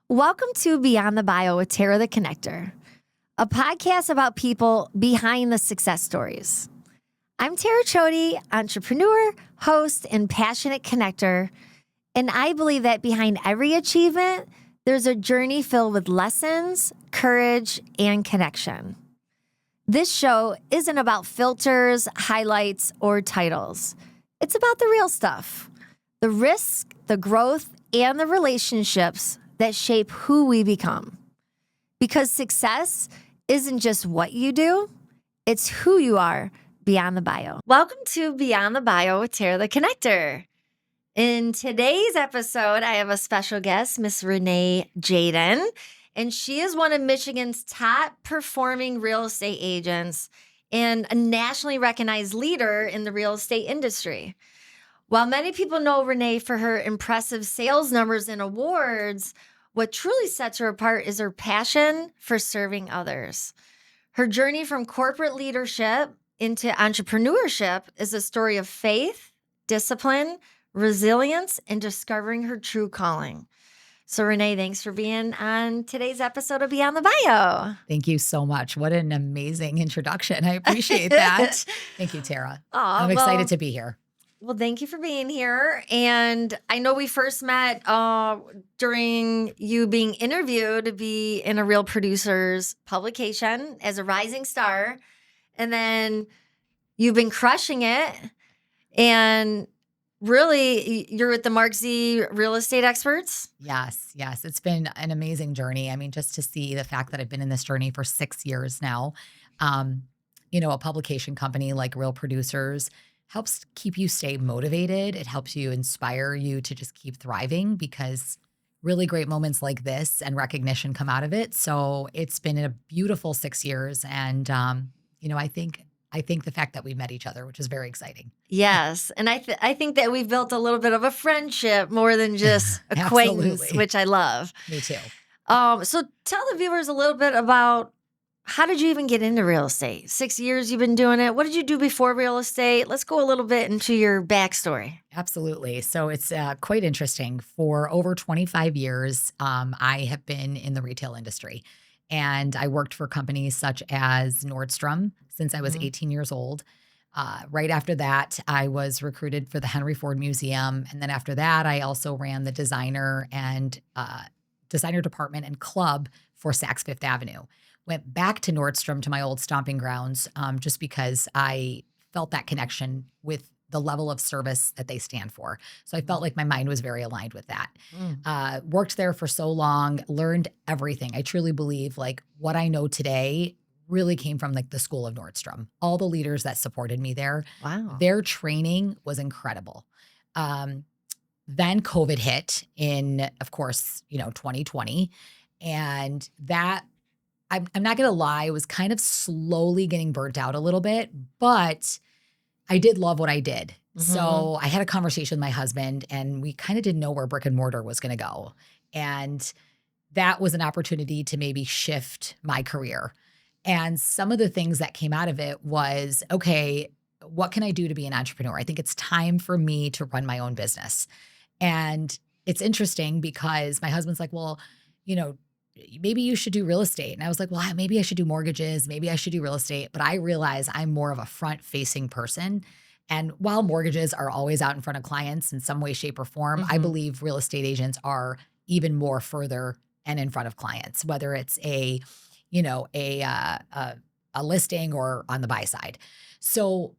Welcome to Beyond the Bio with Tara the Connector, a podcast about people behind the success stories. I'm Tara Chody, entrepreneur, host, and passionate connector, and I believe that behind every achievement, there's a journey filled with lessons, courage, and connection. This show isn't about filters, highlights, or titles. It's about the real stuff, the risk, the growth, and the relationships that shape who we become. Because success isn't just what you do, it's who you are beyond the bio. Welcome to Beyond the Bio with Tara the Connector. In today's episode, I have a special guest, Miss Renee Jadan, and she is one of Michigan's top performing real estate agents and a nationally recognized leader in the real estate industry. While many people know Renee for her impressive sales numbers and awards, what truly sets her apart is her passion for serving others. Her journey from corporate leadership into entrepreneurship is a story of faith, discipline, resilience, and discovering her true calling. So Renee, thanks for being on today's episode of Beyond the Bio. Thank you so much. What an amazing introduction. I appreciate that. Thank you, Tara. I'm excited to be here. Well, thank you for being here. And I know we first met during you being interviewed to be in a Real Producers publication as a rising star. And then you've been crushing it. And really, you're with the Mark Z Real Estate Experts? Yes. It's been an amazing journey. I mean, just to see the fact that I've been in this journey for 6 years now, a publication company like Real Producers helps keep you stay motivated. It helps you inspire you to just keep thriving because really great moments like this and recognition come out of it. So it's been a beautiful 6 years. And, I think the fact that we met each other, which is very exciting. Yes. And I think that we've built a little bit of a friendship more than just acquaintance, which I love. Me too. So tell the viewers a little bit about how did you even get into real estate? 6 years you've been doing it. What did you do before real estate? Let's go a little bit into your backstory. Absolutely. So it's quite interesting. For over 25 years, I have been in the retail industry. And I worked for companies such as Nordstrom since I was 18 years old. Right after that, I was recruited for the Henry Ford Museum. And then after that, I also ran the designer department and club for Saks Fifth Avenue. Went back to Nordstrom, to my old stomping grounds, just because I felt that connection with the level of service that they stand for. So I felt like my mind was very aligned with that. Worked there for so long, learned everything. I truly believe like what I know today really came from like the school of Nordstrom. All the leaders that supported me there, their training was incredible. Then COVID hit in, of course, 2020. And that, I'm not going to lie, I was kind of slowly getting burnt out a little bit, but I did love what I did. So I had a conversation with my husband and we kind of didn't know where brick and mortar was going to go. And that was an opportunity to maybe shift my career. And some of the things that came out of it was, okay, what can I do to be an entrepreneur? I think it's time for me to run my own business. And it's interesting because my husband's like, well, maybe you should do real estate. And I was like, well, maybe I should do mortgages. Maybe I should do real estate. But I realize I'm more of a front-facing person. And while mortgages are always out in front of clients in some way, shape, or form, I believe real estate agents are even more further and in front of clients, whether it's a listing or on the buy side. So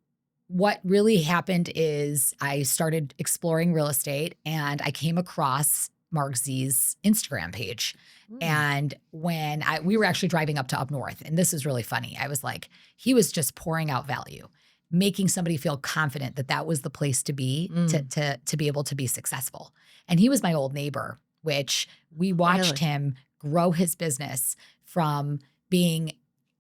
what really happened is I started exploring real estate and I came across Mark Z's Instagram page. And when we were actually driving up north, and this is really funny. I was like, he was just pouring out value, making somebody feel confident that that was the place to be to be able to be successful. And he was my old neighbor, which we watched him grow his business from being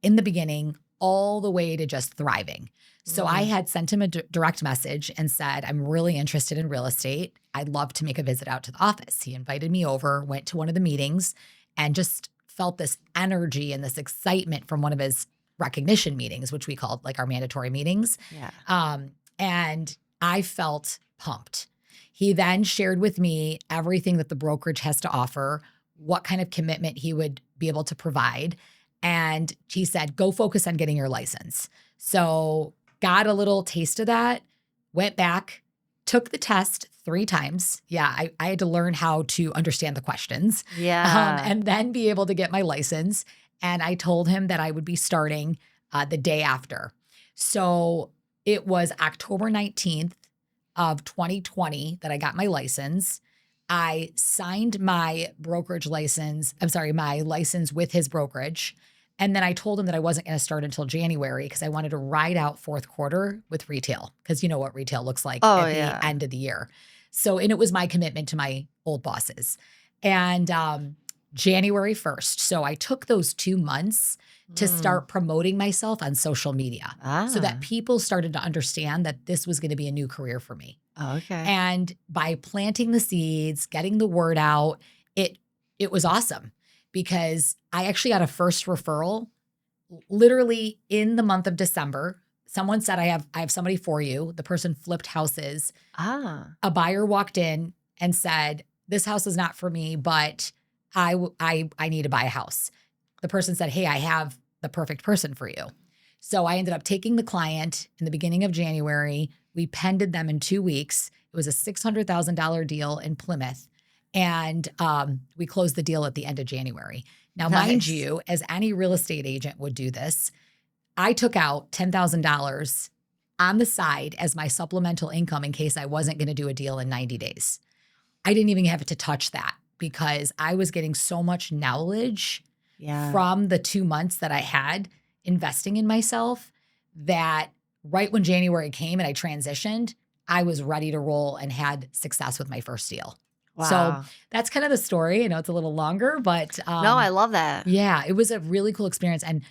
in the beginning all the way to just thriving. So I had sent him a direct message and said, I'm really interested in real estate. I'd love to make a visit out to the office. He invited me over, went to one of the meetings, and just felt this energy and this excitement from one of his recognition meetings, which we called like our mandatory meetings. And I felt pumped. He then shared with me everything that the brokerage has to offer, what kind of commitment he would be able to provide. And he said, go focus on getting your license. So got a little taste of that, went back, took the test 3 times. Yeah, I had to learn how to understand the questions Yeah. and then be able to get my license. And I told him that I would be starting the day after. So it was October 19th of 2020 that I got my license. I signed my my license with his brokerage. And then I told him that I wasn't going to start until January because I wanted to ride out fourth quarter with retail, because you know what retail looks like Oh, at the yeah. end of the year. So, and it was my commitment to my old bosses. And January 1st. So I took those 2 months to start promoting myself on social media so that people started to understand that this was going to be a new career for me. Okay. And by planting the seeds, getting the word out, it was awesome because I actually got a first referral literally in the month of December. Someone said, I have somebody for you. The person flipped houses. A buyer walked in and said, this house is not for me, but I need to buy a house. The person said, hey, I have the perfect person for you. So I ended up taking the client in the beginning of January. We pended them in 2 weeks. It was a $600,000 deal in Plymouth. And we closed the deal at the end of January. Now, mind Nice. you, as any real estate agent would do this, I took out $10,000 on the side as my supplemental income in case I wasn't going to do a deal in 90 days. I didn't even have to touch that because I was getting so much knowledge from the 2 months that I had investing in myself that right when January came and I transitioned, I was ready to roll and had success with my first deal. Wow. So that's kind of the story. I know it's a little longer, but No, I love that. yeah, it was a really cool experience. And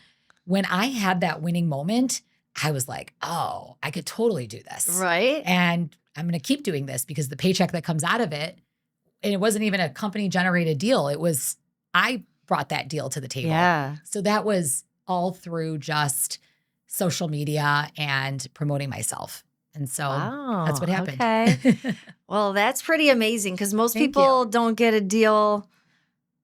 when I had that winning moment, I was like, oh, I could totally do this. Right? And I'm going to keep doing this because the paycheck that comes out of it, and it wasn't even a company generated deal. It was, I brought that deal to the table. Yeah. So that was all through just social media and promoting myself. And so that's what happened. Okay. Well, that's pretty amazing because most Thank people don't get a deal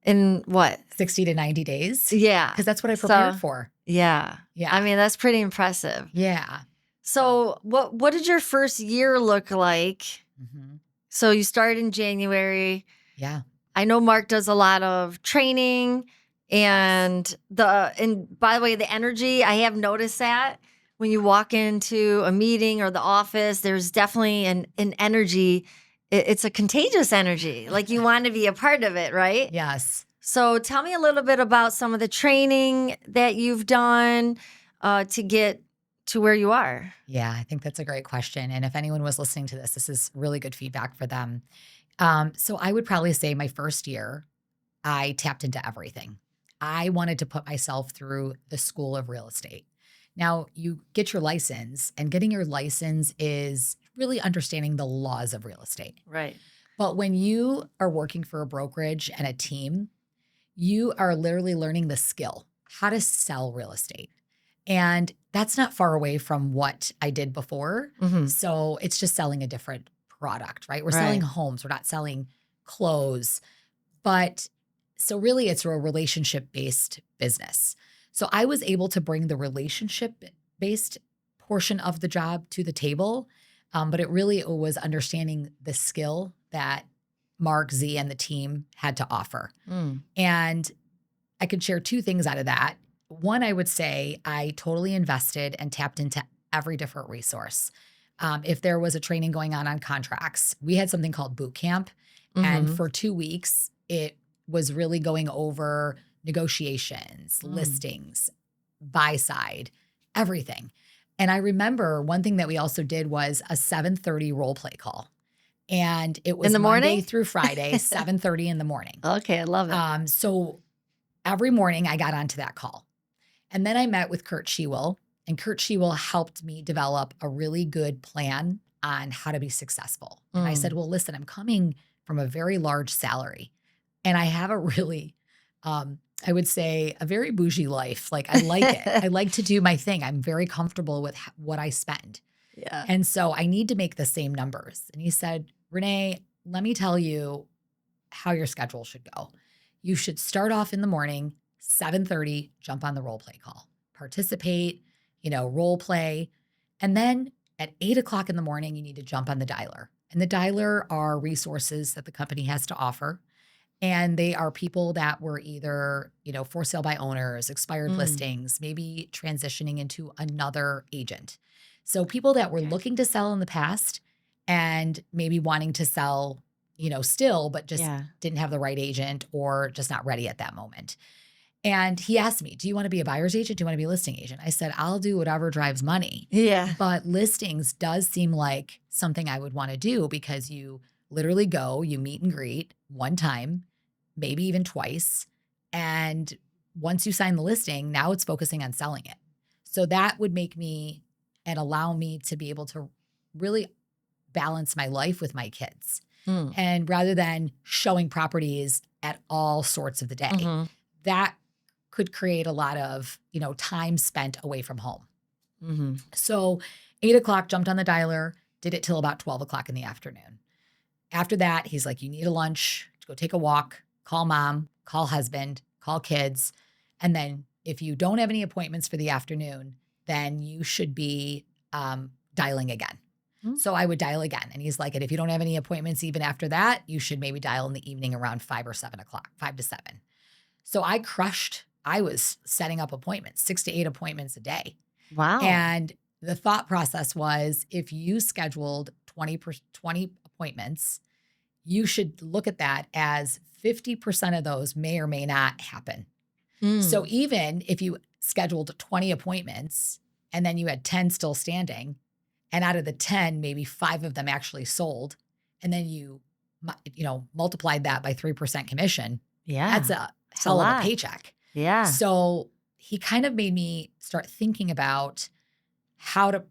in what? 60 to 90 days. Yeah. Because that's what I prepared for. Yeah. Yeah. I mean, that's pretty impressive. Yeah. So what did your first year look like? Mm-hmm. So you started in January. Yeah. I know Mark does a lot of training and by the way, the energy, I have noticed that when you walk into a meeting or the office, there's definitely an energy. It's a contagious energy. Like you want to be a part of it, right? Yes. So tell me a little bit about some of the training that you've done to get to where you are. Yeah, I think that's a great question. And if anyone was listening to this is really good feedback for them. So I would probably say my first year, I tapped into everything. I wanted to put myself through the school of real estate. Now, you get your license, and getting your license is really understanding the laws of real estate. Right. But when you are working for a brokerage and a team, you are literally learning the skill, how to sell real estate. And that's not far away from what I did before. Mm-hmm. So it's just selling a different product, right? We're selling homes, we're not selling clothes. But so really it's a relationship-based business. So I was able to bring the relationship-based portion of the job to the table. But it really was understanding the skill that Mark, Z, and the team had to offer. And I could share 2 things out of that. One, I would say I totally invested and tapped into every different resource. If there was a training going on contracts, we had something called boot camp. And for 2 weeks, it was really going over negotiations, listings, buy side, everything. And I remember one thing that we also did was a 7:30 role play call. And it was in the Monday morning? through Friday, 7:30 in the morning. Okay, I love it. So every morning I got onto that call. And then I met with Kurt Shewell, and Kurt Shewell helped me develop a really good plan on how to be successful. And I said, well, listen, I'm coming from a very large salary, and I have a really, I would say, a very bougie life. Like I like it. I like to do my thing. I'm very comfortable with what I spend. Yeah. And so I need to make the same numbers. And he said, Renee, let me tell you how your schedule should go. you should start off in the morning, 7:30, jump on the role play call, participate, role play. And then at 8 o'clock in the morning, you need to jump on the dialer. And the dialer are resources that the company has to offer. And they are people that were either, for sale by owners, expired listings, maybe transitioning into another agent. So people that were Okay. looking to sell in the past and maybe wanting to sell, still, but just Yeah. didn't have the right agent or just not ready at that moment. And he asked me, do you want to be a buyer's agent? Do you want to be a listing agent? I said, I'll do whatever drives money. Yeah. But listings does seem like something I would want to do because you literally go, you meet and greet one time, maybe even twice. And once you sign the listing, now it's focusing on selling it. So that would make me and allow me to be able to really balance my life with my kids. Mm. And rather than showing properties at all sorts of the day, Mm-hmm. that could create a lot of, time spent away from home. Mm-hmm. So 8 o'clock, jumped on the dialer, did it till about 12 o'clock in the afternoon. After that, he's like, you need a lunch, go take a walk, call mom, call husband, call kids. And then if you don't have any appointments for the afternoon, then you should be dialing again. Mm. So I would dial again. And he's like, and if you don't have any appointments even after that, you should maybe dial in the evening around 5 or 7 o'clock, 5 to 7. So I was setting up appointments, 6 to 8 appointments a day. Wow. And the thought process was if you scheduled 20 appointments, you should look at that as 50% of those may or may not happen. So even if you scheduled 20 appointments and then you had 10 still standing, and out of the 10, maybe 5 of them actually sold, and then you multiplied that by 3% commission, Yeah. that's a It's hell of lot. a paycheck. Yeah. So he kind of made me start thinking about how to,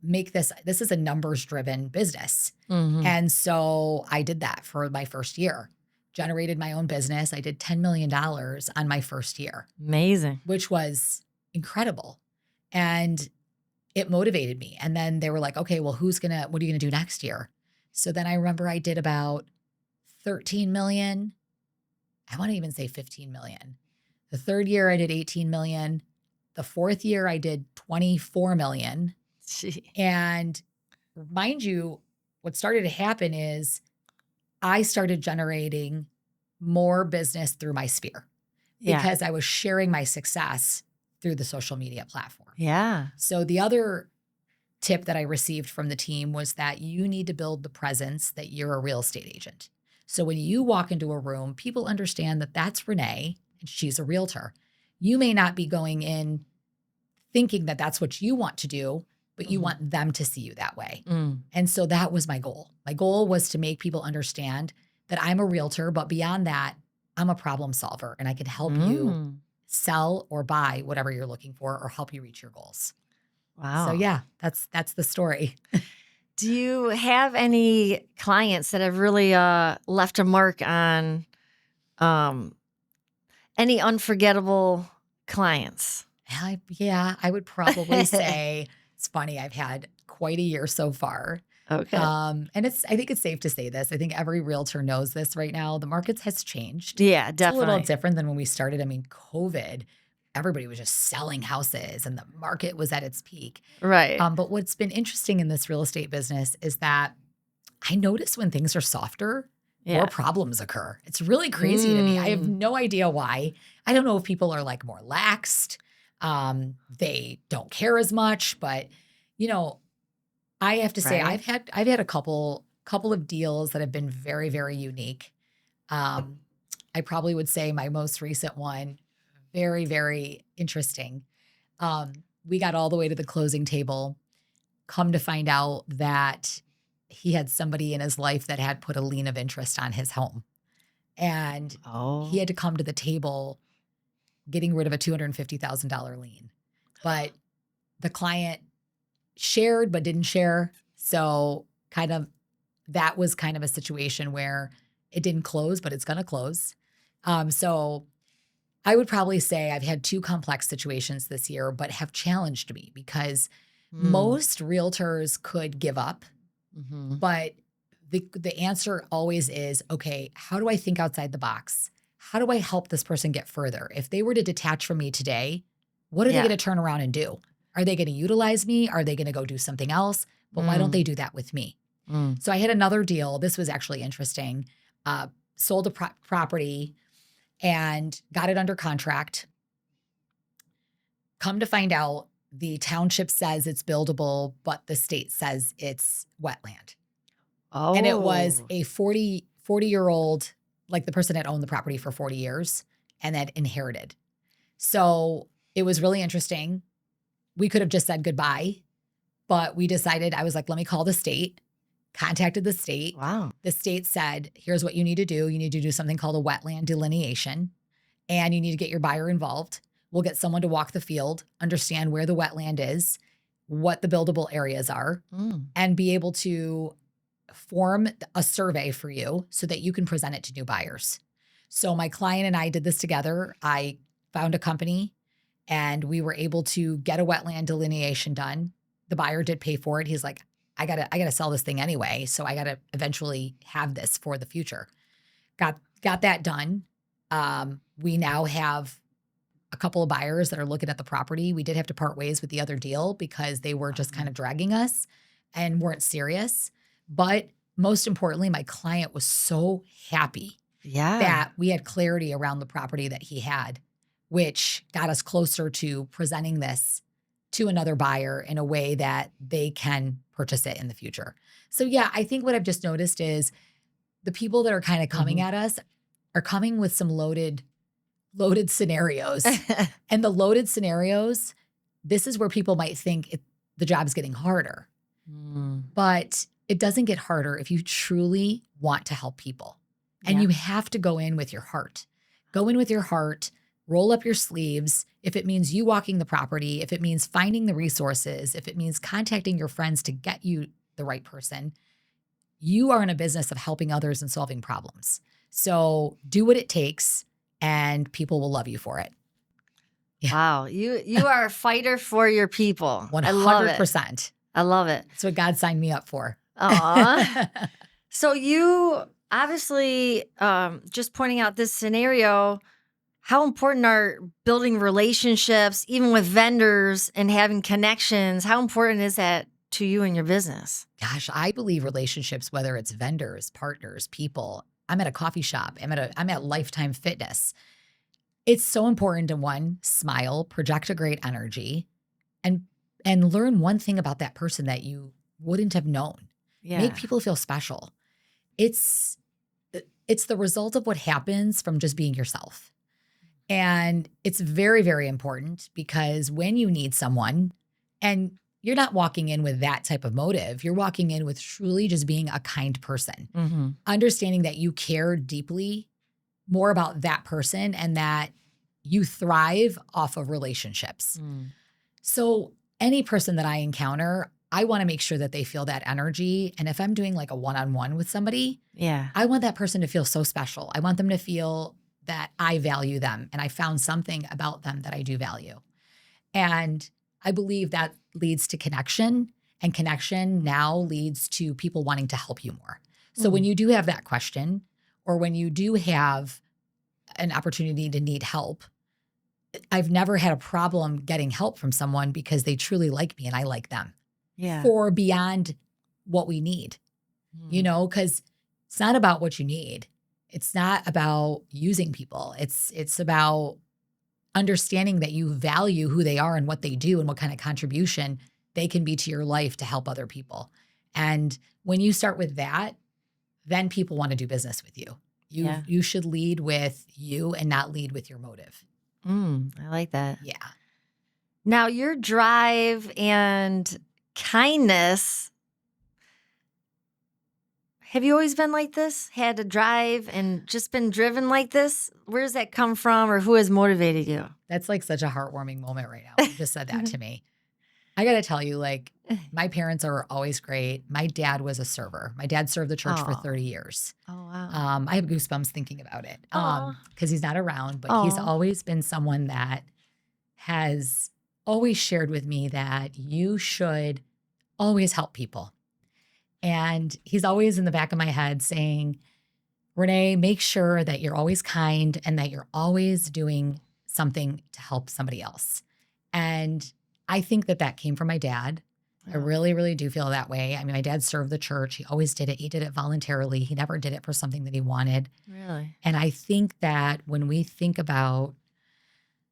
make this is a numbers driven business. Mm-hmm. And so I did that for my first year, generated my own business. I did $10 million on my first year, Amazing. which was incredible. And it motivated me. And then they were like, okay, well, what are you going to do next year? So then I remember I did about 13 million. I want to even say 15 million. The third year I did 18 million. The fourth year I did 24 million. Gee. And mind you, what started to happen is I started generating more business through my sphere Yeah. because I was sharing my success through the social media platform. Yeah. So the other tip that I received from the team was that you need to build the presence that you're a real estate agent. So when you walk into a room, people understand that that's Renee and she's a realtor. You may not be going in thinking that that's what you want to do, but you want them to see you that way. Mm. And so that was my goal. My goal was to make people understand that I'm a realtor, but beyond that, I'm a problem solver and I can help you sell or buy whatever you're looking for or help you reach your goals. Wow. So yeah, that's the story. Do you have any clients that have really left a mark on any unforgettable clients? I would probably say it's funny. I've had quite a year so far. Okay. And I think it's safe to say this. I think every realtor knows this right now. The market has changed. Yeah, It's a little definitely. different than when we started. I mean, COVID, everybody was just selling houses and the market was at its peak. Right. But what's been interesting in this real estate business is that I notice when things are softer, Yeah. more problems occur. It's really crazy to me. I have no idea why. I don't know if people are like more laxed. They don't care as much, but I have to say Right. I've had a couple of deals that have been very, very unique. I probably would say my most recent one, very, very interesting. We got all the way to the closing table. Come to find out that he had somebody in his life that had put a lien of interest on his home. And Oh. he had to come to the table getting rid of a $250,000 lien. But the client shared but didn't share. So that was kind of a situation where it didn't close, but it's going to close. So I would probably say I've had 2 complex situations this year, but have challenged me because most realtors could give up, but the answer always is, okay, how do I think outside the box? how do I help this person get further? If they were to detach from me today, what are they Yeah. going to turn around and do? Are they going to utilize me? Are they going to go do something else? But why don't they do that with me? So I had another deal. This was actually interesting. Sold a property and got it under contract. Come to find out, the township says it's buildable, but the state says it's wetland. Oh. And it was a 40-year-old, like the person had owned the property for 40 years and had inherited. So it was really interesting. We could have just said goodbye, but we decided, I was like, let me call the state, contacted the state. Wow. The state said, here's what you need to do. You need to do something called a wetland delineation, and you need to get your buyer involved. We'll get someone to walk the field, understand where the wetland is, what the buildable areas are, and be able to form a survey for you so that you can present it to new buyers. So my client and I did this together. I found a company and we were able to get a wetland delineation done. The buyer did pay for it. He's like, I gotta sell this thing anyway. So I gotta eventually have this for the future. Got that done. We now have a couple of buyers that are looking at the property. We did have to part ways with the other deal because they were just kind of dragging us and weren't serious. But most importantly, my client was so happy that we had clarity around the property that he had, which got us closer to presenting this to another buyer in a way that they can purchase it in the future. So yeah, I think what I've just noticed is the people that are kind of coming at us are coming with some loaded scenarios. And the loaded scenarios, this is where people might think the job's getting harder. But it doesn't get harder if you truly want to help people. And you have to go in with your heart. Go in with your heart, roll up your sleeves. If it means you walking the property, if it means finding the resources, if it means contacting your friends to get you the right person, you are in a business of helping others and solving problems. So do what it takes and people will love you for it. Yeah. Wow. You are a fighter for your people. 100%. I love it. I love it. That's what God signed me up for. Aw. So you obviously, just pointing out this scenario, how important are building relationships, even with vendors and having connections? How important is that to you and your business? Gosh, I believe relationships, whether it's vendors, partners, people. I'm at a coffee shop. I'm at Lifetime Fitness. It's so important to, one, smile, project a great energy, and learn one thing about that person that you wouldn't have known. Yeah. Make people feel special. It's the result of what happens from just being yourself. And it's very, very important because when you need someone, and you're not walking in with that type of motive, you're walking in with truly just being a kind person, understanding that you care deeply more about that person and that you thrive off of relationships. So any person that I encounter, I want to make sure that they feel that energy. And if I'm doing like a one-on-one with somebody, I want that person to feel so special. I want them to feel that I value them and I found something about them that I do value. And I believe that leads to connection, and connection now leads to people wanting to help you more. So when you do have that question, or when you do have an opportunity to need help, I've never had a problem getting help from someone because they truly like me and I like them. For beyond what we need, because it's not about what you need. It's not about using people. It's about understanding that you value who they are and what they do and what kind of contribution they can be to your life to help other people. And when you start with that, then people want to do business with you. You should lead with you and not lead with your motive. I like that. Yeah. Now, your drive and kindness, have you always been like this? Had to drive and just been driven like this? Where does that come from, or who has motivated you? That's like such a heartwarming moment right now. You just said that to me. I got to tell you, like, my parents are always great. My dad was a server. My dad served the church for 30 years. Oh, wow. I have goosebumps thinking about it because he's not around, but he's always been someone that has always shared with me that you should always help people. And he's always in the back of my head saying, Renee, make sure that you're always kind and that you're always doing something to help somebody else. And I think that came from my dad. I Oh. really, really do feel that way. I mean, my dad served the church. He always did it. He did it voluntarily. He never did it for something that he wanted. Really? And I think that when we think about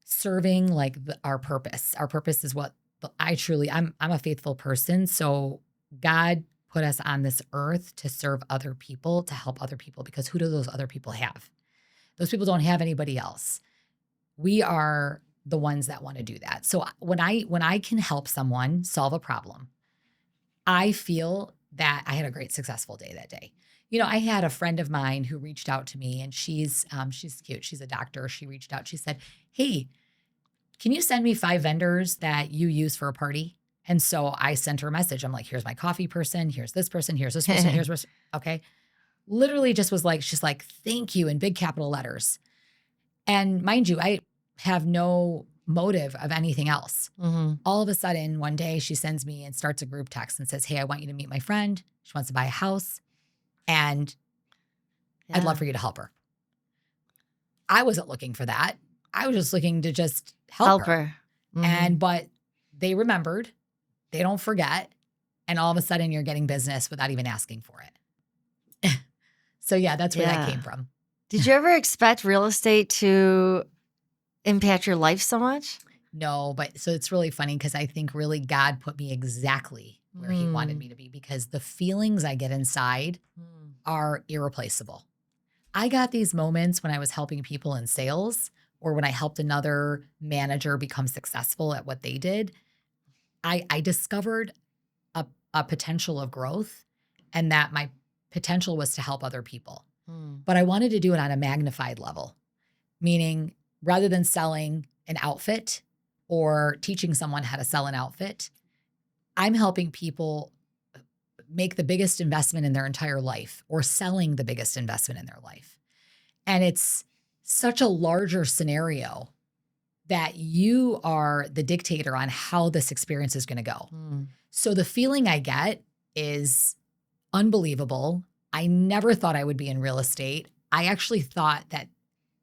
serving like our purpose is what I'm a faithful person. So God put us on this earth to serve other people, to help other people, because who do those other people have? Those people don't have anybody else. We are the ones that want to do that. So when I can help someone solve a problem, I feel that I had a great successful day that day. You know, I had a friend of mine who reached out to me, and she's cute. She's a doctor. She reached out. She said, "Hey, can you send me 5 vendors that you use for a party?" And so I sent her a message. I'm like, "Here's my coffee person. Here's this person. Here's this person. Here's this." Okay. Literally just was like, she's like, "Thank you," in big capital letters. And mind you, I have no motive of anything else. Mm-hmm. All of a sudden, one day she sends me and starts a group text and says, "Hey, I want you to meet my friend. She wants to buy a house, and I'd love for you to help her." I wasn't looking for that. I was just looking to just help her. Mm-hmm. But they remembered, they don't forget. And all of a sudden you're getting business without even asking for it. So yeah, that's where that came from. Did you ever expect real estate to impact your life so much? No, but so it's really funny because I think really God put me exactly where he wanted me to be, because the feelings I get inside are irreplaceable. I got these moments when I was helping people in sales, or when I helped another manager become successful at what they did. I discovered a potential of growth, and that my potential was to help other people. But I wanted to do it on a magnified level, meaning rather than selling an outfit or teaching someone how to sell an outfit, I'm helping people make the biggest investment in their entire life, or selling the biggest investment in their life. And it's such a larger scenario that you are the dictator on how this experience is going to go. So the feeling I get is unbelievable. I never thought I would be in real estate. I actually thought that,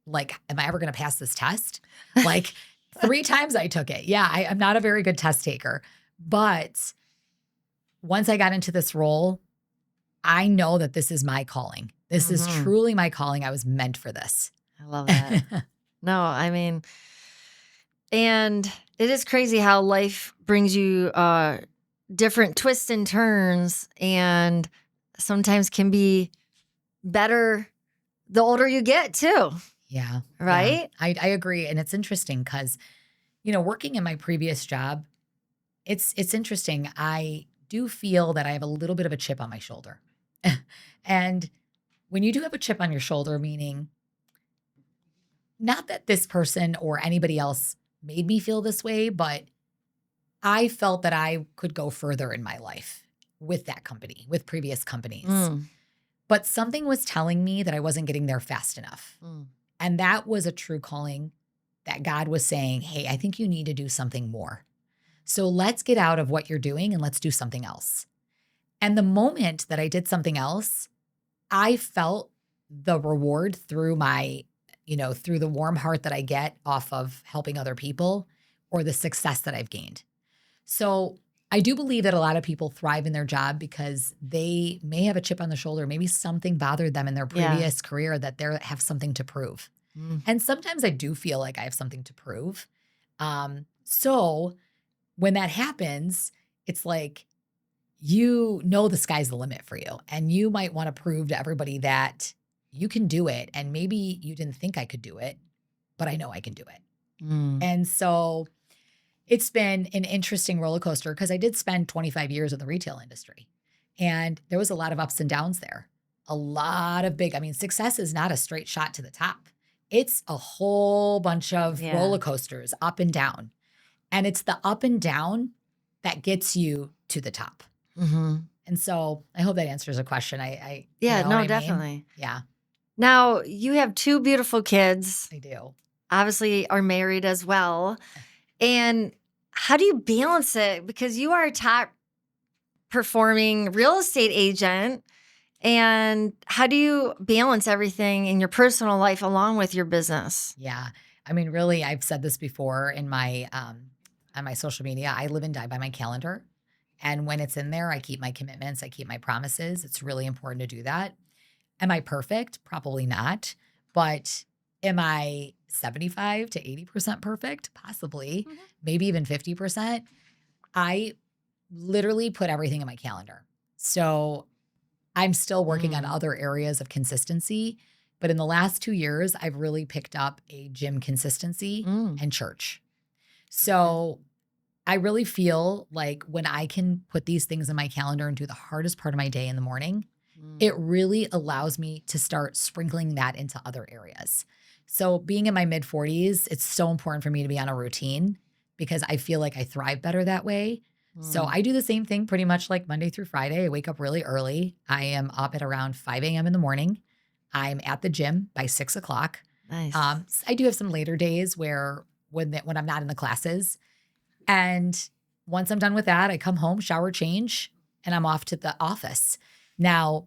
like, am I ever going to pass this test? Like 3 times I took it. Yeah, I'm not a very good test taker. But once I got into this role, I know that this is my calling. This is truly my calling. I was meant for this. I love that. No, I mean, and it is crazy how life brings you different twists and turns, and sometimes can be better the older you get too. Yeah. Right? Yeah. I agree. And it's interesting because, you know, working in my previous job, it's interesting. I do feel that I have a little bit of a chip on my shoulder. And when you do have a chip on your shoulder, meaning not that this person or anybody else made me feel this way, but I felt that I could go further in my life with that company, with previous companies. But something was telling me that I wasn't getting there fast enough. And that was a true calling, that God was saying, "Hey, I think you need to do something more. So let's get out of what you're doing and let's do something else." And the moment that I did something else, I felt the reward through my, through the warm heart that I get off of helping other people, or the success that I've gained. So I do believe that a lot of people thrive in their job because they may have a chip on the shoulder. Maybe something bothered them in their previous career that they have something to prove. And sometimes I do feel like I have something to prove. So when that happens, it's like, the sky's the limit for you. And you might want to prove to everybody that you can do it. And maybe you didn't think I could do it, but I know I can do it. And so it's been an interesting roller coaster, because I did spend 25 years in the retail industry, and there was a lot of ups and downs there. A lot of success is not a straight shot to the top. It's a whole bunch of roller coasters, up and down. And it's the up and down that gets you to the top. And so I hope that answers a question. Definitely. Yeah, Now, you have 2 beautiful kids. I do. Obviously are married as well. And how do you balance it? Because you are a top performing real estate agent, And how do you balance everything in your personal life along with your business? Yeah. I mean, really, I've said this before in my on my social media. I live and die by my calendar. And when it's in there, I keep my commitments, I keep my promises. It's really important to do that. Am I perfect? Probably not. But am I 75 to 80% perfect? Possibly. Mhm. Maybe even 50%. I literally put everything in my calendar. So I'm still working on Mm. other areas of consistency. But in the last 2 years, I've really picked up a gym consistency Mm. and church. Okay. So I really feel like when I can put these things in my calendar and do the hardest part of my day in the morning, Mm. it really allows me to start sprinkling that into other areas. So, being in my mid 40s, it's so important for me to be on a routine because I feel like I thrive better that way. So, Mm. I do the same thing pretty much like Monday through Friday. I wake up really early. I am up at around 5 a.m. in the morning. I'm at the gym by 6 o'clock. Nice. I do have some later days where when I'm not in the classes, and once I'm done with that, I come home, shower, change, and I'm off to the office. Now,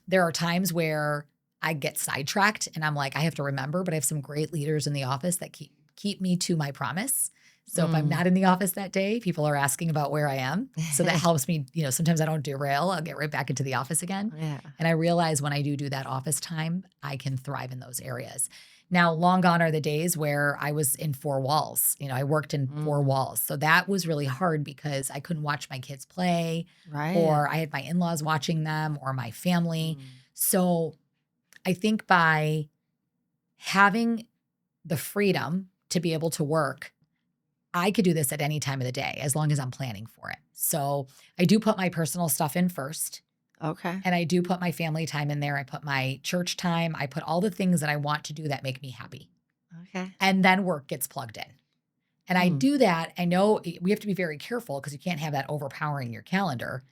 there are times where I get sidetracked and I'm like, I have to remember, but I have some great leaders in the office that keep me to my promise. So if I'm Mm. not in the office that day, people are asking about where I am. So that helps me, sometimes I don't derail. I'll get right back into the office again. Yeah. And I realize when I do that office time, I can thrive in those areas. Now, long gone are the days where I was in four walls. I worked in four Mm. walls. So that was really hard because I couldn't watch my kids play, Right. or I had my in laws watching them, or my family. Mm. So I think by having the freedom to be able to work, I could do this at any time of the day as long as I'm planning for it. So I do put my personal stuff in first. Okay. And I do put my family time in there. I put my church time. I put all the things that I want to do that make me happy. Okay. And then work gets plugged in. And I Mm. do that. I know we have to be very careful because you can't have that overpowering your calendar.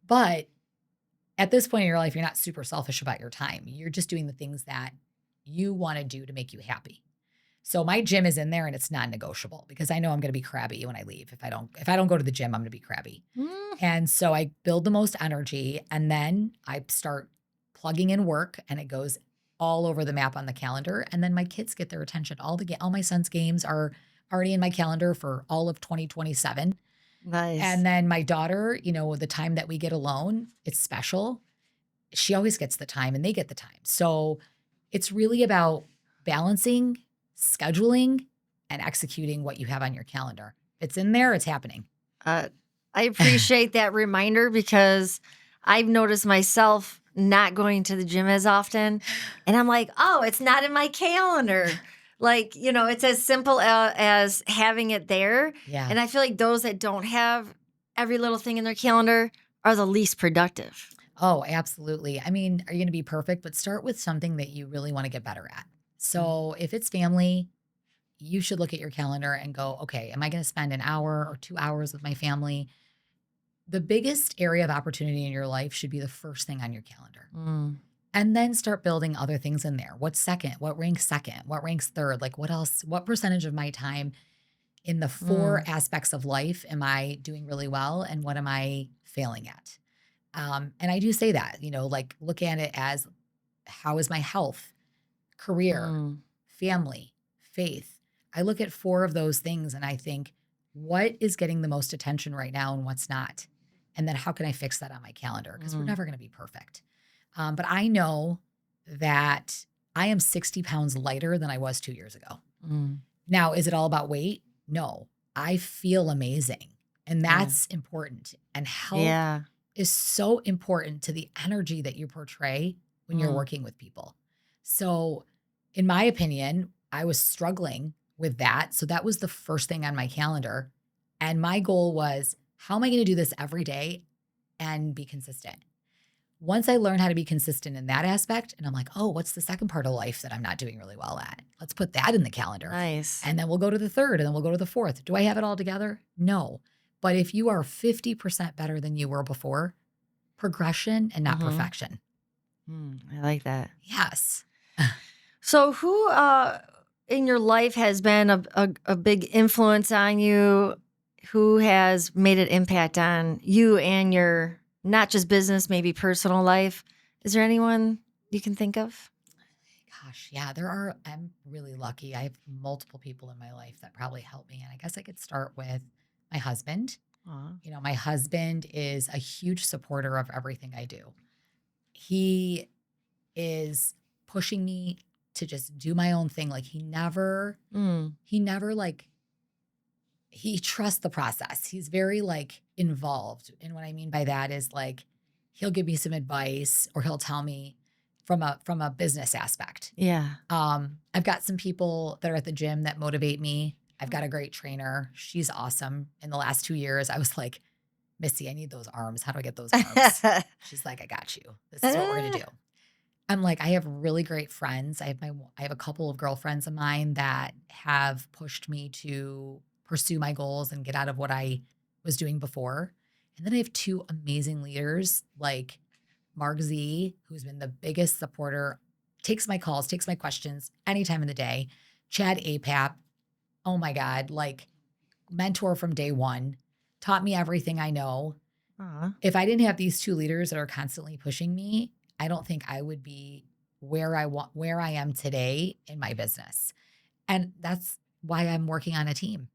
But at this point in your life, you're not super selfish about your time. You're just doing the things that you want to do to make you happy. So my gym is in there and it's non-negotiable because I know I'm going to be crabby when I leave. If I don't go to the gym, I'm going to be crabby. Mm. And so I build the most energy and then I start plugging in work and it goes all over the map on the calendar. And then my kids get their attention. All my son's games are already in my calendar for all of 2027. And Nice. then my daughter, the time that we get alone, it's special. She always gets the time and they get the time. So it's really about balancing, scheduling, and executing what you have on your calendar. If it's in there, it's happening. I appreciate that reminder because I've noticed myself not going to the gym as often. And I'm like, oh, it's not in my calendar. Like, it's as simple as having it there. Yeah. And I feel like those that don't have every little thing in their calendar are the least productive. Oh, absolutely. I mean, are you going to be perfect? But start with something that you really want to get better at. So if it's family, you should look at your calendar and go, okay, am I going to spend an hour or 2 hours with my family? The biggest area of opportunity in your life should be the first thing on your calendar. Mm. And then start building other things in there. What's second? What ranks second? What ranks third? Like what else? What percentage of my time in the four Mm. aspects of life am I doing really well? And what am I failing at? And I do say that, like look at it as how is my health, career, Mm. family, faith. I look at four of those things and I think, what is getting the most attention right now and what's not? And then how can I fix that on my calendar? Because we're Mm. never going to be perfect. But I know that I am 60 pounds lighter than I was 2 years ago. Mm. Now, is it all about weight? No, I feel amazing. And Yeah. that's important. And health Yeah. is so important to the energy that you portray when you're Mm. working with people. So, in my opinion, I was struggling with that. So, that was the first thing on my calendar. And my goal was, how am I going to do this every day and be consistent? Once I learned how to be consistent in that aspect, and I'm like, oh, what's the second part of life that I'm not doing really well at? Let's put that in the calendar. Nice. And then we'll go to the third, and then we'll go to the fourth. Do I have it all together? No. But if you are 50% better than you were before, progression and not Mhm. perfection. I like that. Yes. So, who in your life has been a big influence on you? Who has made an impact on you and your not just business, maybe personal life? Is there anyone you can think of? Gosh, yeah, I'm really lucky. I have multiple people in my life that probably help me. And I guess I could start with my husband. Aw. My husband is a huge supporter of everything I do. He is pushing me to just do my own thing. Like he never like, he trusts the process. He's very like involved. And what I mean by that is like, he'll give me some advice or he'll tell me from a business aspect. Yeah. I've got some people that are at the gym that motivate me. I've got a great trainer. She's awesome. In the last 2 years, I was like, Missy, I need those arms. How do I get those arms? She's like, I got you. This is what we're gonna do. I'm like, I have really great friends. I have a couple of girlfriends of mine that have pushed me to pursue my goals and get out of what I was doing before. And then I have 2 amazing leaders like Mark Z, who's been the biggest supporter, takes my calls, takes my questions any time of the day. Chad Apap, oh my God, like mentor from day one, taught me everything I know. Aw. If I didn't have these 2 leaders that are constantly pushing me, I don't think I would be where I am today in my business. And that's why I'm working on a team.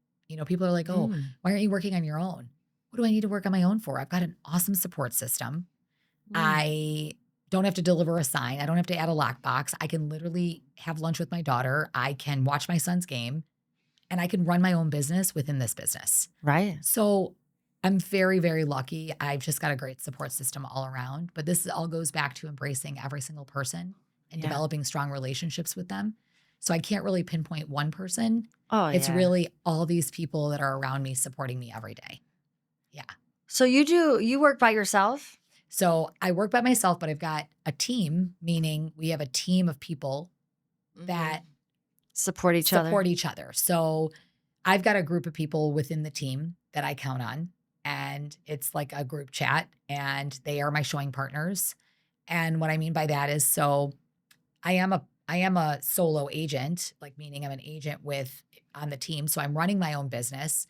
People are like, oh, why aren't you working on your own? What do I need to work on my own for? I've got an awesome support system. I don't have to deliver a sign. I don't have to add a lockbox. I can literally have lunch with my daughter. I can watch my son's game and I can run my own business within this business. Right. So I'm very, very lucky. I've just got a great support system all around. But this all goes back to embracing every single person and Yeah. developing strong relationships with them. So I can't really pinpoint one person. Oh, It's yeah. really all these people that are around me supporting me every day. Yeah. So you work by yourself? So I work by myself, but I've got a team, meaning we have a team of people that support each other. So I've got a group of people within the team that I count on, and it's like a group chat, and they are my showing partners. And what I mean by that is, so I am a solo agent, like meaning I'm an agent on the team. So I'm running my own business.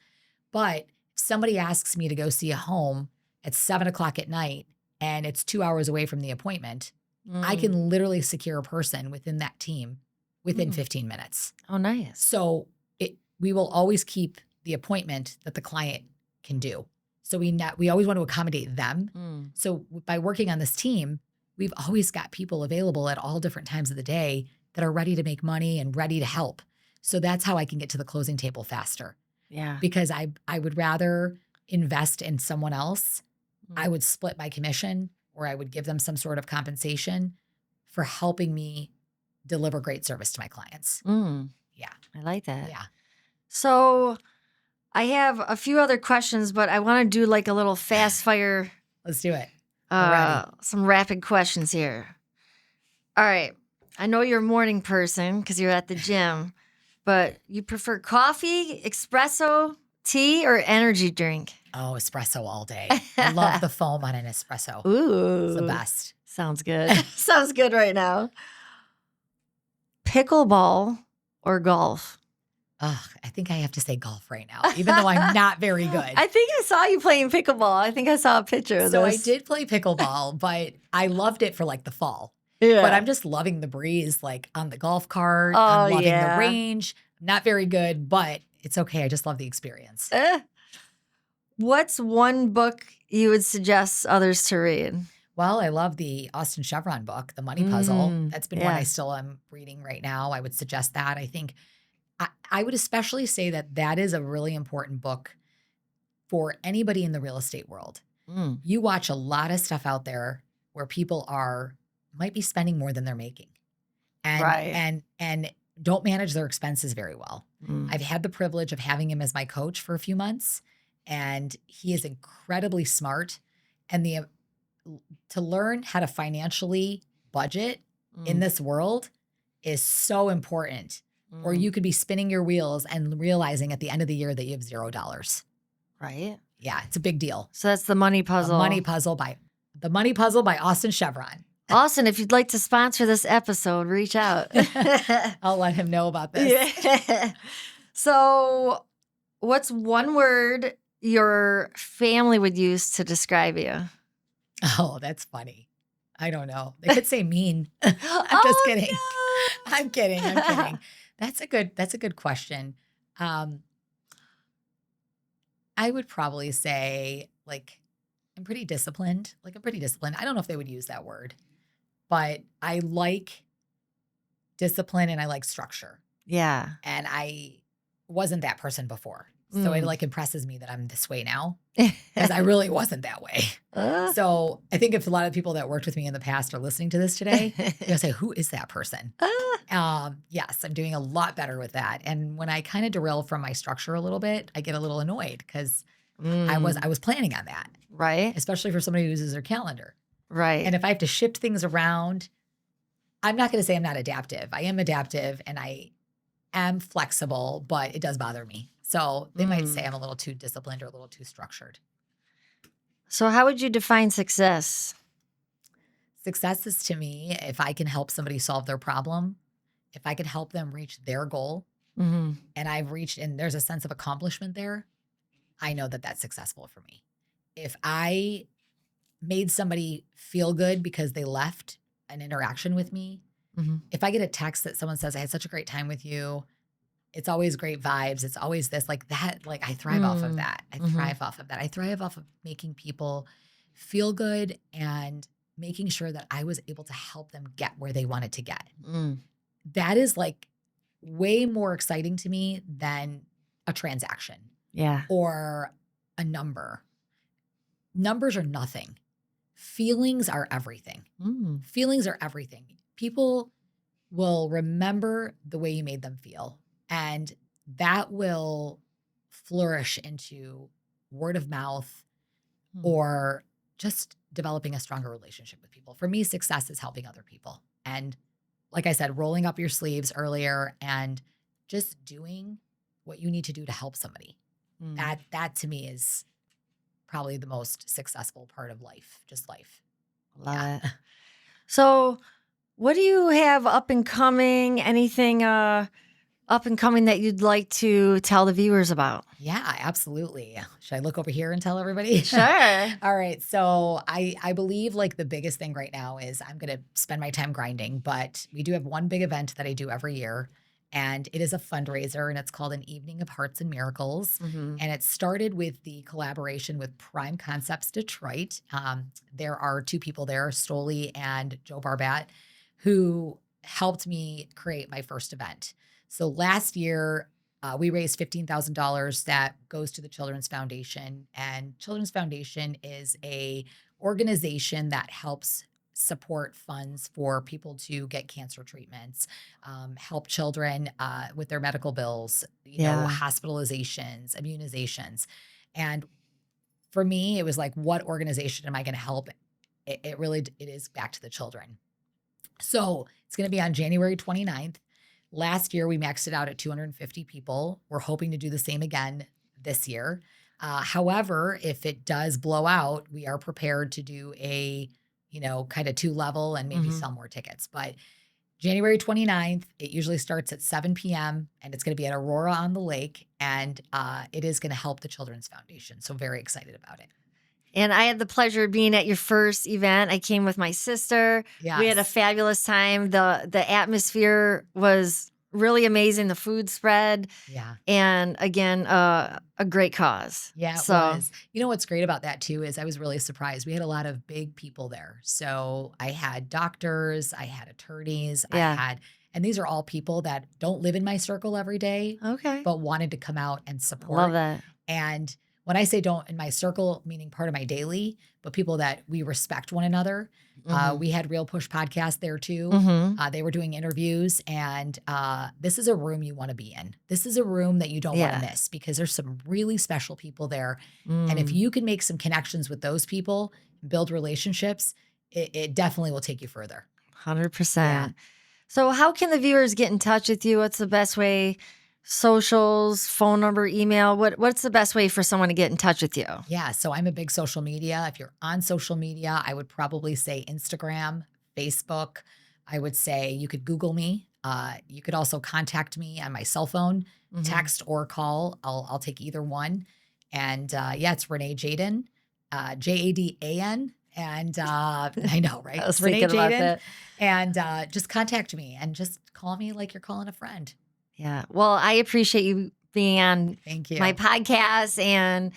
But if somebody asks me to go see a home at 7:00 at night and it's 2 hours away from the appointment, I can literally secure a person within that team within 15 minutes. Oh, nice. So we will always keep the appointment that the client can do. So we always want to accommodate them. So by working on this team, we've always got people available at all different times of the day that are ready to make money and ready to help. So that's how I can get to the closing table faster. Yeah. Because I would rather invest in someone else. I would split my commission or I would give them some sort of compensation for helping me deliver great service to my clients. Yeah. I like that. Yeah. So I have a few other questions, but I want to do like a little fast fire. Let's do it. We're ready. Some rapid questions here. All right. I know you're a morning person because you're at the gym, but you prefer coffee, espresso, tea, or energy drink? Oh, espresso all day. I love the foam on an espresso. Ooh. It's the best. Sounds good. Sounds good right now. Pickleball or golf? Ugh, I think I have to say golf right now, even though I'm not very good. I think I saw you playing pickleball. I think I saw a picture of So this. I did play pickleball, but I loved it for like the fall. Yeah. But I'm just loving the breeze, like on the golf cart. Oh, I'm loving yeah. the range. Not very good, but it's okay. I just love the experience. What's one book you would suggest others to read? Well, I love the Austin Chevron book, The Money Puzzle. That's been one I yeah. still am reading right now. I would suggest that. I think I would especially say that is a really important book for anybody in the real estate world. You watch a lot of stuff out there where people might be spending more than they're making, and don't manage their expenses very well. I've had the privilege of having him as my coach for a few months, and he is incredibly smart. And to learn how to financially budget in this world is so important. Or you could be spinning your wheels and realizing at the end of the year that you have $0. Right. Yeah, it's a big deal. So that's The Money Puzzle. The Money Puzzle by Austin Chevron. Austin, if you'd like to sponsor this episode, reach out. I'll let him know about this. Yeah. So what's one word your family would use to describe you? Oh, that's funny. I don't know. They could say mean. I'm just Oh kidding. no. I'm kidding. I'm kidding. That's a good question. Um, I would probably say like I'm pretty disciplined. Like I'm pretty disciplined. I don't know if they would use that word, but I like discipline and I like structure. Yeah. And I wasn't that person before. So it Mm. like impresses me that I'm this way now because I really wasn't that way. Uh. So I think if a lot of people that worked with me in the past are listening to this today, they'll say, who is that person? Yes, I'm doing a lot better with that. And when I kind of derail from my structure a little bit, I get a little annoyed because I Mm. was planning on that, Right. especially for somebody who uses their calendar. Right. And if I have to shift things around, I'm not going to say I'm not adaptive. I am adaptive and I am flexible, but it does bother me. So they might say Mm. I'm a little too disciplined or a little too structured. So how would you define success? Success is to me if I can help somebody solve their problem, if I can help them reach their goal, Mm-hmm. and I've reached, and there's a sense of accomplishment there, I know that that's successful for me. If I made somebody feel good because they left an interaction with me, Mm-hmm. if I get a text that someone says, I had such a great time with you, it's always great vibes. It's always this, like that. Like I thrive off of that. I Mm-hmm. thrive off of that. I thrive off of making people feel good and making sure that I was able to help them get where they wanted to get. Mm. That is like way more exciting to me than a transaction Yeah. or a number. Numbers are nothing. Feelings are everything. Mm. Feelings are everything. People will remember the way you made them feel. And that will flourish into word of mouth Mm. or just developing a stronger relationship with people. For me, success is helping other people. And like I said, rolling up your sleeves earlier and just doing what you need to do to help somebody. Mm. That to me is probably the most successful part of life, just life. Love Yeah. it. So what do you have up and coming? Anything up and coming that you'd like to tell the viewers about? Yeah, absolutely. Should I look over here and tell everybody? Sure. All right. So I believe like the biggest thing right now is I'm going to spend my time grinding, but we do have one big event that I do every year. And it is a fundraiser and it's called an Evening of Hearts and Miracles. Mm-hmm. And it started with the collaboration with Prime Concepts Detroit. There are two people there, Stoli and Joe Barbat, who helped me create my first event. So last year, we raised $15,000 that goes to the Children's Foundation. And Children's Foundation is a organization that helps support funds for people to get cancer treatments, help children with their medical bills, Yeah. hospitalizations, immunizations. And for me, it was like, what organization am I going to help? It is back to the children. So it's going to be on January 29th. Last year, we maxed it out at 250 people. We're hoping to do the same again this year. However, if it does blow out, we are prepared to do a, kind of 2-level and maybe Mm-hmm. sell more tickets. But January 29th, it usually starts at 7 p.m. and it's going to be at Aurora on the Lake. And it is going to help the Children's Foundation. So very excited about it. And I had the pleasure of being at your first event. I came with my sister. We had a Yes. fabulous time. The atmosphere was really amazing. The food spread, Yeah. and again, a great cause. Yeah, it So was. You know what's great about that too is I was really surprised. We had a lot of big people there. So I had doctors, I had attorneys, yeah. and these are all people that don't live in my circle every day, Okay. but wanted to come out and Love support. that. And when I say don't in my circle, meaning part of my daily, but people that we respect one another. Mm-hmm. We had Real Push Podcast there too. Mm-hmm. They were doing interviews, and this is a room you want to be in. This is a room that you don't want Yeah. to miss because there's some really special people there. And if Mm. you can make some connections with those people, build relationships, it definitely will take you further. 100%. Yeah. So how can the viewers get in touch with you? What's the best way? Socials, phone number, email. What's the best way for someone to get in touch with you? Yeah. So I'm a big social media. If you're on social media, I would probably say Instagram, Facebook. I would say you could Google me. You could also contact me on my cell phone, Mhm. text or call. I'll take either one. And yeah, it's Renee Jadan, Jadan. And I know, right? I was It's Renee thinking about Jadan. that. And just contact me and just call me like you're calling a friend. Yeah. Well, I appreciate you being on Thank you. my podcast, and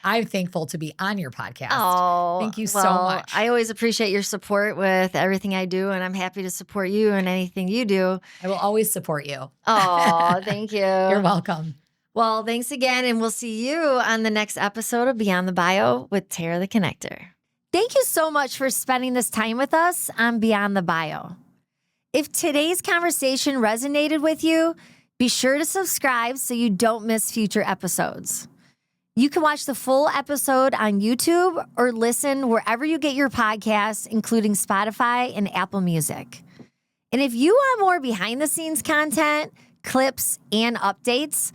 I'm thankful to be on your podcast. oh, Thank you so well, much. I always appreciate your support with everything I do, and I'm happy to support you in anything you do. I will always support you. Oh, thank you. You're welcome. Well, thanks again, and we'll see you on the next episode of Beyond the Bio with Tara the Connector. Thank you so much for spending this time with us on Beyond the Bio. If today's conversation resonated with you, be sure to subscribe so you don't miss future episodes. You can watch the full episode on YouTube or listen wherever you get your podcasts, including Spotify and Apple Music. And if you want more behind the scenes content, clips, and updates,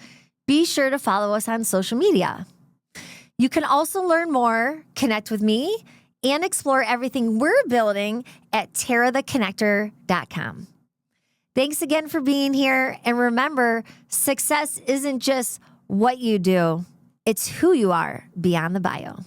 be sure to follow us on social media. You can also learn more, connect with me, and explore everything we're building at taratheconnector.com. Thanks again for being here. And remember, success isn't just what you do, it's who you are beyond the bio.